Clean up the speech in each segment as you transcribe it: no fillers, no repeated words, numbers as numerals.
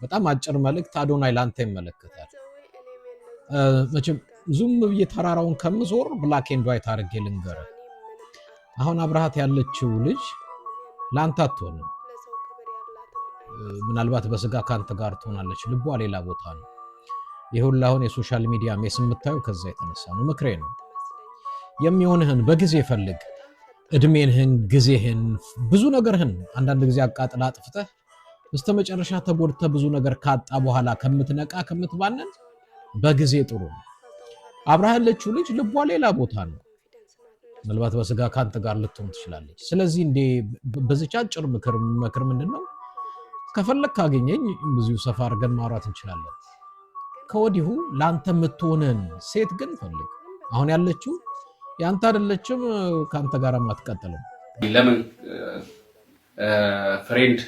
በጣም አጭር መልእክት አዶናይ ላንተ ይመለከታል። መቼም ዙም ብዬ ተራራውን ከምዞር ብላክ ኤንድ ዋይት አድርጌ ልንገርህ። አሁን አብርሃት ያለችው ልጅ ላንተ አትሆንም። ምናልባት በስጋ ካንተ ጋር ትሆናለች፣ ልቧ ሌላ ቦታ ነው። ይሁን አሁን የሶሻል ሚዲያ ሜስ የምታየው ከዛ የተነሳ ነው። ምክሬ ነው የሚሆንህን በጊዜ ፈልግ። እድሜንህን፣ ጊዜህን፣ ብዙ ነገርህን አንዳንድ ጊዜ አቃጥላ አጥፍተህ በስተመጨረሻ ተጎድተ ብዙ ነገር ካጣ በኋላ ከምትነቃ ከምትባነን በጊዜ ጥሩ ነው። አብርሃት ያለችው ልጅ ልቧ ሌላ ቦታ ነው። ምናልባት በስጋ ካንተ ጋር ልትሆን ትችላለች። ስለዚህ እንዴ በዚህች አጭር ምክር ምንድነው? ከፈለክ ካገኘኝ ብዙ ሰፋ አድርገን ማውራት እንችላለን። ከወዲሁ ላንተ የምትሆነን ሴት ግን ፈልግ። አሁን ያለችው ያንተ አይደለችም፣ ካንተ ጋር ማትቀጥልም። ለምን ፍሬንድ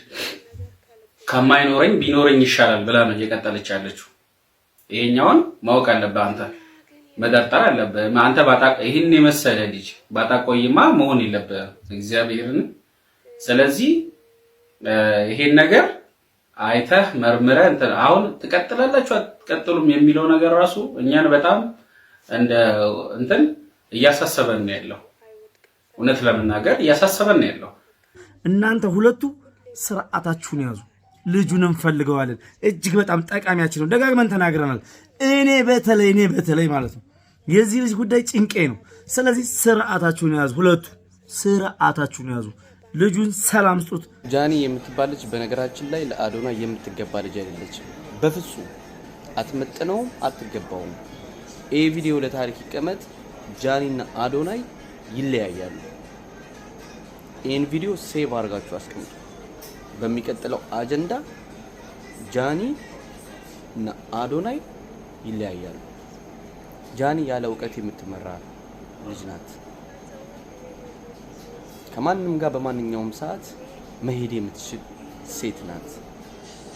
ከማይኖረኝ ቢኖረኝ ይሻላል ብላ ነው እየቀጠለች ያለችው። ይሄኛውን ማወቅ አለብህ አንተ፣ መጠርጠር አለብህ አንተ። ይሄን የመሰለ ልጅ ባጣቆይማ መሆን የለብህም እግዚአብሔርን። ስለዚህ ይሄን ነገር አይተህ መርምረህ አሁን ትቀጥላላችሁ አትቀጥሉም የሚለው ነገር ራሱ እኛን በጣም እንደ እያሳሰበን ነው ያለው። እውነት ለመናገር እያሳሰበን ነው ያለው። እናንተ ሁለቱ ስርዓታችሁን ያዙ። ልጁን እንፈልገዋለን። እጅግ በጣም ጠቃሚያችን ነው። ደጋግመን ተናግረናል። እኔ በተለይ ማለት ነው የዚህ ልጅ ጉዳይ ጭንቄ ነው። ስለዚህ ስርዓታችሁን ያዙ። ሁለቱ ስርዓታችሁን ያዙ። ልጁን ሰላም ስጡት። ጃኒ የምትባል ልጅ በነገራችን ላይ ለአዶናይ የምትገባ ልጅ አይደለችም። በፍጹም አትመጥነውም፣ አትገባውም። ይህ ቪዲዮ ለታሪክ ይቀመጥ። ጃኒና አዶናይ ይለያያሉ። ይህን ቪዲዮ ሴቭ አድርጋችሁ አስቀምጡ። በሚቀጥለው አጀንዳ ጃኒ እና አዶናይ ይለያያሉ። ጃኒ ያለ እውቀት የምትመራ ልጅ ናት። ከማንም ጋር በማንኛውም ሰዓት መሄድ የምትችል ሴት ናት።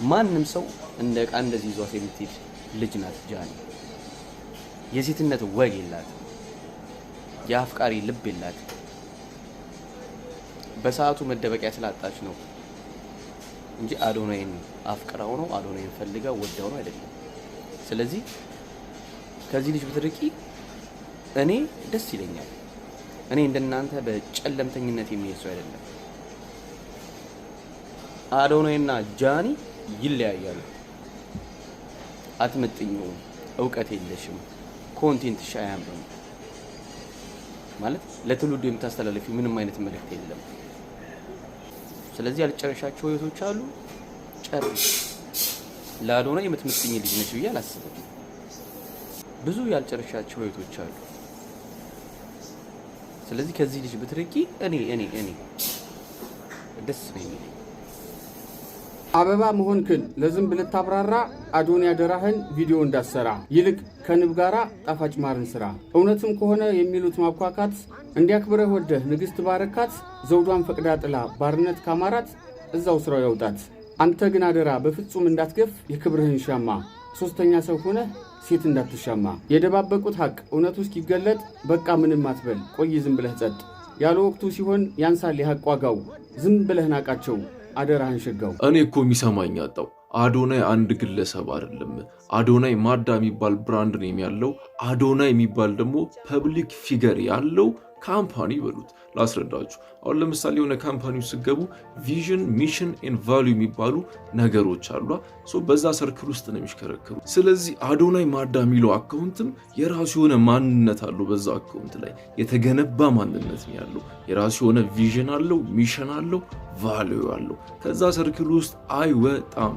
ማንም ሰው እንደ ዕቃ እንደዚህ ይዟት የምትሄድ ልጅ ናት ጃኒ። የሴትነት ወግ የላት፣ የአፍቃሪ ልብ የላት። በሰዓቱ መደበቂያ ስላጣች ነው እንጂ አዶናይን አፍቅራው ነው፣ አዶናይን ፈልጋ ወዳው ነው አይደለም። ስለዚህ ከዚህ ልጅ ብትርቂ እኔ ደስ ይለኛል። እኔ እንደናንተ በጨለምተኝነት የሚሄድ ሰው አይደለም። አዶናይና ጃኒ ይለያያሉ። አትመጥኙም፣ እውቀት የለሽም፣ ኮንቴንትሽ አያምርም ማለት ለትውልዱ የምታስተላልፊው ምንም አይነት መልእክት የለም። ስለዚህ ያልጨረሻቸው ህይወቶች አሉ፣ ጨርሽ። ለአዶናይ የምትመጥኝ ልጅ ነሽ ብዬ አላስብም። ብዙ ያልጨረሻቸው ህይወቶች አሉ። ስለዚህ ከዚህ ልጅ ብትርቂ እኔ ደስ ነው። አበባ መሆንክን ለዝም ብለህ ታብራራ። አዶናይ ያደራህን ቪዲዮ እንዳሰራ ይልቅ ከንብ ጋራ ጣፋጭ ማርን ስራ። እውነትም ከሆነ የሚሉት ማብኳካት እንዲያክብረህ ወደህ ንግሥት ባረካት። ዘውዷን ፈቅዳ ጥላ ባርነት ካማራት እዛው ስራው ያውጣት። አንተ ግን አደራ በፍጹም እንዳትገፍ የክብርህን ሻማ። ሶስተኛ ሰው ሆነህ ሴት እንዳትሻማ። የደባበቁት ሀቅ እውነቱ እስኪገለጥ በቃ ምንም አትበል፣ ቆይ ዝም ብለህ ጸጥ። ያለ ወቅቱ ሲሆን ያንሳል የሀቅ ዋጋው። ዝም ብለህ ናቃቸው አደራህን ሸጋው። እኔ እኮ የሚሰማኝ አጣው። አዶናይ አንድ ግለሰብ አይደለም። አዶናይ ማዳ የሚባል ብራንድ ኔም ያለው፣ አዶናይ የሚባል ደግሞ ፐብሊክ ፊገር ያለው ካምፓኒ በሉት። ላስረዳችሁ። አሁን ለምሳሌ የሆነ ካምፓኒው ሲገቡ ቪዥን፣ ሚሽን ኤንድ ቫልዩ የሚባሉ ነገሮች አሉ። በዛ ሰርክል ውስጥ ነው የሚሽከረከሩ። ስለዚህ አዶናይ ማዳ የሚለው አካውንትም የራሱ የሆነ ማንነት አለው። በዛ አካውንት ላይ የተገነባ ማንነት ነው ያለው። የራሱ የሆነ ቪዥን አለው፣ ሚሽን አለው፣ ቫልዩ አለው። ከዛ ሰርክል ውስጥ አይወጣም።